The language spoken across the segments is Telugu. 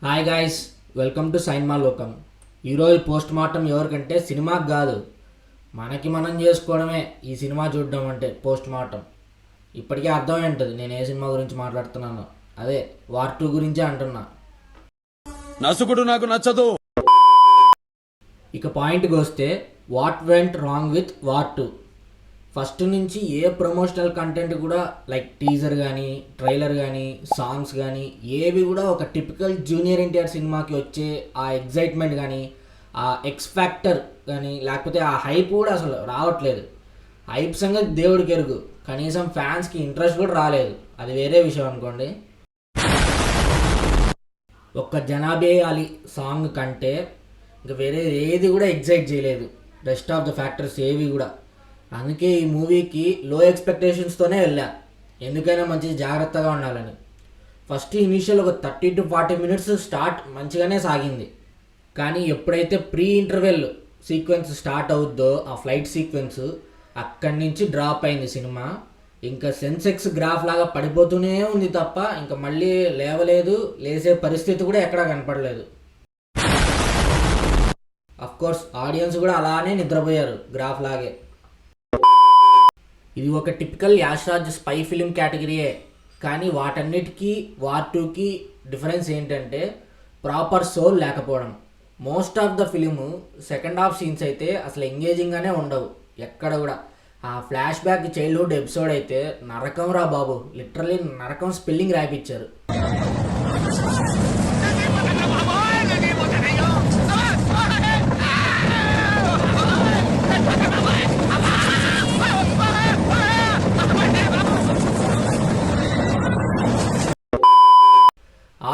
హాయ్ గాయ్స్, వెల్కమ్ టు సైన్మా లోకం. ఈరోజు పోస్ట్ మార్టం ఎవరికంటే సినిమాకి కాదు, మనకి మనం చేసుకోవడమే. ఈ సినిమా చూడడం అంటే పోస్ట్ మార్టం. ఇప్పటికే అర్థమై ఉంటుంది నేను ఏ సినిమా గురించి మాట్లాడుతున్నాను. అదే వార్ 2 గురించే అంటున్నా. నసుకుడు నాకు నచ్చదు. ఇక పాయింట్కి వస్తే, what went wrong with war 2. First నుంచి ఏ ప్రమోషనల్ కంటెంట్ కూడా లైక్ టీజర్ కానీ, ట్రైలర్ కానీ, సాంగ్స్ కానీ ఏవి కూడా ఒక టిపికల్ జూనియర్ ఎన్టీఆర్ సినిమాకి వచ్చే ఆ ఎగ్జైట్మెంట్ కానీ, ఆ ఎక్స్ ఫ్యాక్టర్ కానీ, లేకపోతే ఆ హైప్ కూడా అసలు రావట్లేదు. హైప్ సంగతి దేవుడికి ఎరుగు, కనీసం ఫ్యాన్స్కి ఇంట్రెస్ట్ కూడా రాలేదు. అది వేరే విషయం అనుకోండి. ఒక్క జనాబే అలీ సాంగ్ కంటే ఇంకా వేరే ఏది కూడా ఎగ్జైట్ చేయలేదు, రెస్ట్ ఆఫ్ ద ఫ్యాక్టర్స్ ఏవి కూడా. అందుకే ఈ మూవీకి లో ఎక్స్పెక్టేషన్స్తోనే వెళ్ళా, ఎందుకైనా మంచి జాగ్రత్తగా ఉండాలని. ఫస్ట్ ఇనీషియల్ ఒక 30 to 40 minutes స్టార్ట్ మంచిగానే సాగింది. కానీ ఎప్పుడైతే ప్రీ ఇంటర్వెల్ సీక్వెన్స్ స్టార్ట్ అవుద్దో, ఆ ఫ్లైట్ సీక్వెన్స్, అక్కడి నుంచి డ్రాప్ అయింది సినిమా. ఇంకా సెన్సెక్స్ గ్రాఫ్ లాగా పడిపోతూనే ఉంది తప్ప ఇంకా మళ్ళీ లేవలేదు, లేసే పరిస్థితి కూడా ఎక్కడా కనపడలేదు. అఫ్కోర్స్ ఆడియన్స్ కూడా అలానే నిద్రపోయారు గ్రాఫ్ లాగే. ఇది ఒక టిపికల్ యాష్రాజ్ స్పై ఫిలిం కేటగిరీయే. కానీ వాటన్నిటికీ వార్ 2కి డిఫరెన్స్ ఏంటంటే ప్రాపర్ సోల్ లేకపోవడం. Most of the film second half scenes అయితే అసలు ఎంగేజింగ్గానే ఉండవు ఎక్కడ కూడా. ఆ ఫ్లాష్ బ్యాక్ చైల్డ్హుడ్ ఎపిసోడ్ అయితే నరకం రా బాబు, లిటరలీ నరకం స్పెల్లింగ్ రాయిపించారు.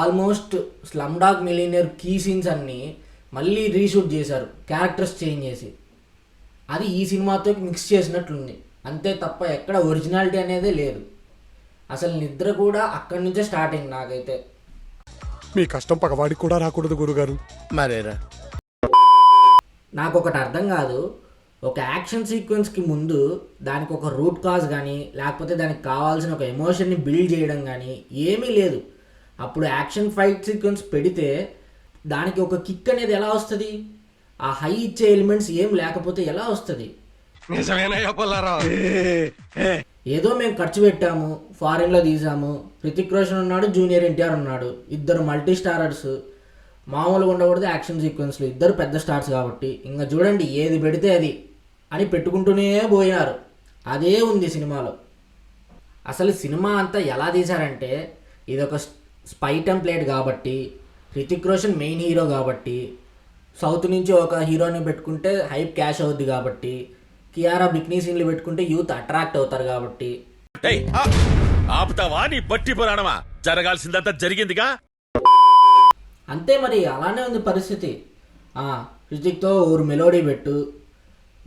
ఆల్మోస్ట్ స్లమ్ డాగ్ మిలియనర్ కీ సీన్స్ అన్నీ మళ్ళీ రీషూట్ చేశారు, క్యారెక్టర్స్ చేంజ్ చేసి. అది ఈ సినిమాతో మిక్స్ చేసినట్లుంది అంతే తప్ప ఎక్కడ ఒరిజినాలిటీ అనేదే లేదు. అసలు నిద్ర కూడా అక్కడి నుంచే స్టార్టింగ్ నాకైతే. మీ కష్టం పగవాడికి కూడా రాకూడదు గురుగారు. మరేరా, నాకు ఒకటి అర్థం కాదు, ఒక యాక్షన్ సీక్వెన్స్కి ముందు దానికి ఒక రూట్ కాజ్ కానీ, లేకపోతే దానికి కావాల్సిన ఒక ఎమోషన్ని బిల్డ్ చేయడం కానీ ఏమీ లేదు. అప్పుడు యాక్షన్ ఫైట్ సీక్వెన్స్ పెడితే దానికి ఒక కిక్ అనేది ఎలా వస్తుంది? ఆ హై ఇచ్చే ఎలిమెంట్స్ ఏం లేకపోతే ఎలా వస్తుంది? ఏదో మేము ఖర్చు పెట్టాము, ఫారిన్లో తీసాము, హృతిక్ రోషన్ ఉన్నాడు, జూనియర్ ఎన్టీఆర్ ఉన్నాడు, ఇద్దరు మల్టీ స్టారర్స్, మామూలుగా ఉండకూడదు యాక్షన్ సీక్వెన్స్లు, ఇద్దరు పెద్ద స్టార్స్ కాబట్టి ఇంకా చూడండి ఏది పెడితే అది అని పెట్టుకుంటూనే పోయినారు. అదే ఉంది సినిమాలో. అసలు సినిమా అంతా ఎలా తీశారంటే, ఇదొక స్పై టెంప్లేట్ కాబట్టి, హృతిక్ రోషన్ మెయిన్ హీరో కాబట్టి, సౌత్ నుంచి ఒక హీరోని పెట్టుకుంటే హైప్ క్యాష్ అవుద్ది కాబట్టి, కియారా బిక్నీ సీన్లు పెట్టుకుంటే యూత్ అట్రాక్ట్ అవుతారు కాబట్టి. ఆపుతావా నీ బట్టి పురాణమా? జరగాల్సిందంతా జరిగిందిగా. అంతే మరి, అలానే ఉంది పరిస్థితి. హృతిక్తో ఊరు మెలోడీ పెట్టు,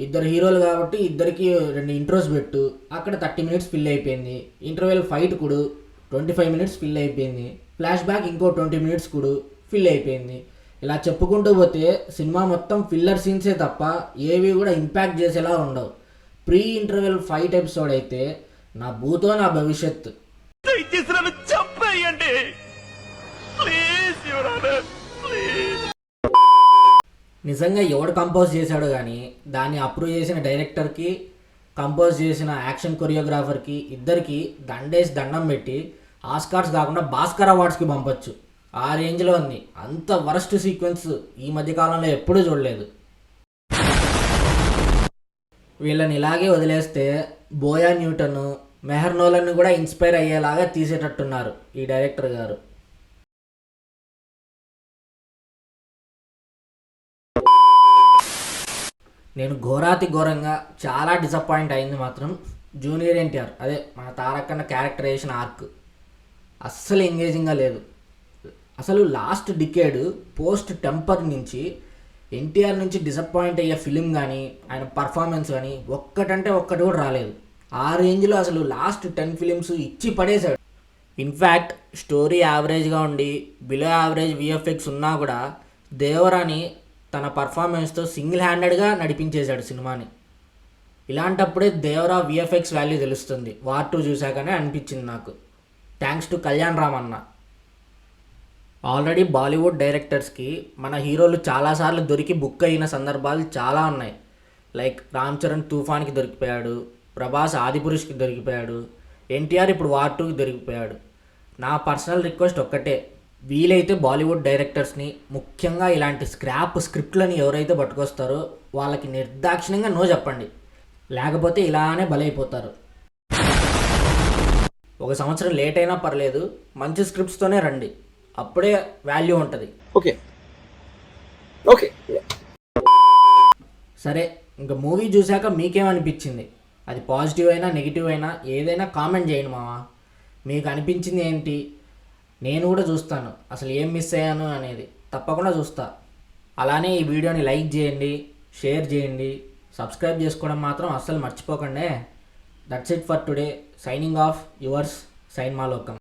ఇద్దరు హీరోలు కాబట్టి ఇద్దరికి 2 ఇంట్రోస్ పెట్టు, అక్కడ 30 minutes ఫిల్ అయిపోయింది. ఇంటర్వెల్ ఫైట్ కూడా 25 minutes ఫిల్ అయిపోయింది. ఫ్లాష్ బ్యాక్ ఇంకో 20 minutes కూడా ఫిల్ అయిపోయింది. ఇలా చెప్పుకుంటూ పోతే సినిమా మొత్తం ఫిల్లర్ సీన్సే తప్ప ఏవి కూడా ఇంపాక్ట్ చేసేలా ఉండవు. ప్రీ ఇంటర్వెల్ ఫైట్ ఎపిసోడ్ అయితే నా భూతో నా భవిష్యత్. నిజంగా ఎవడు కంపోజ్ చేశాడు కానీ దాన్ని అప్రూవ్ చేసిన డైరెక్టర్కి, కంపోజ్ చేసిన యాక్షన్ కొరియోగ్రాఫర్కి ఇద్దరికి దండేసి దండం పెట్టి ఆస్కార్స్ కాకుండా భాస్కర్ అవార్డ్స్కి పంపొచ్చు. ఆ రేంజ్లో ఉంది. అంత వరస్ట్ సీక్వెన్స్ ఈ మధ్యకాలంలో ఎప్పుడూ చూడలేదు. వీళ్ళని ఇలాగే వదిలేస్తే బోయా న్యూటన్, మెహర్ నోలన్ కూడా ఇన్స్పైర్ అయ్యేలాగా తీసేటట్టున్నారు ఈ డైరెక్టర్ గారు. నేను ఘోరాతి ఘోరంగా చాలా డిసప్పాయింట్ అయింది మాత్రం జూనియర్ ఎన్టీఆర్, అదే మన తారకన్న క్యారెక్టరైజేషన్ ఆర్క్ అస్సలు ఎంగేజింగ్గా లేదు. అసలు లాస్ట్ డికేడ్ పోస్ట్ టెంపర్ నుంచి ఎన్టీఆర్ నుంచి డిసప్పాయింట్ అయ్యే ఫిలిం కానీ, ఆయన పర్ఫార్మెన్స్ కానీ ఒక్కటంటే ఒక్కటి కూడా రాలేదు. ఆ రేంజ్లో అసలు లాస్ట్ 10 ఫిలిమ్స్ ఇచ్చి పడేశాడు. ఇన్ఫ్యాక్ట్ స్టోరీ యావరేజ్గా ఉండి బిలో యావరేజ్ విఎఫ్ఎక్స్ ఉన్నా కూడా దేవరాని తన పర్ఫార్మెన్స్తో సింగిల్ హ్యాండెడ్గా నడిపించేశాడు సినిమాని. ఇలాంటప్పుడే దేవరా విఎఫ్ఎక్స్ వాల్యూ తెలుస్తుంది. వార్ 2 చూశాకనే అనిపించింది నాకు. థ్యాంక్స్ టు కళ్యాణ్ రామ్ అన్న. ఆల్రెడీ బాలీవుడ్ డైరెక్టర్స్కి మన హీరోలు చాలాసార్లు దొరికి బుక్ అయిన సందర్భాలు చాలా ఉన్నాయి. లైక్ రామ్ చరణ్ తుఫాన్కి దొరికిపోయాడు, ప్రభాస్ ఆదిపురుష్కి దొరికిపోయాడు, ఎన్టీఆర్ ఇప్పుడు వార్ 2కి దొరికిపోయాడు. నా పర్సనల్ రిక్వెస్ట్ ఒక్కటే, వీలైతే బాలీవుడ్ డైరెక్టర్స్ని, ముఖ్యంగా ఇలాంటి స్క్రాప్ స్క్రిప్ట్లని ఎవరైతే పట్టుకొస్తారో వాళ్ళకి నిర్దాక్షిణ్యంగా నో చెప్పండి, లేకపోతే ఇలానే బలైపోతారు. ఒక సంవత్సరం లేట్ అయినా పర్లేదు, మంచి స్క్రిప్ట్స్తోనే రండి, అప్పుడే వాల్యూ ఉంటుంది. ఓకే ఓకే సరే, ఇంకా మూవీ చూశాక మీకేమనిపించింది? అది పాజిటివ్ అయినా నెగిటివ్ అయినా ఏదైనా కామెంట్ చేయండి మావా. మీకు అనిపించింది ఏంటి? నేను కూడా చూస్తాను, అసలు ఏం మిస్ అయ్యాను అనేది తప్పకుండా చూస్తా. అలానే ఈ వీడియోని లైక్ చేయండి, షేర్ చేయండి, సబ్స్క్రైబ్ చేసుకోవడం మాత్రం అస్సలు మర్చిపోకండి. That's it for today. Signing off yours సైన్ మాలోకం.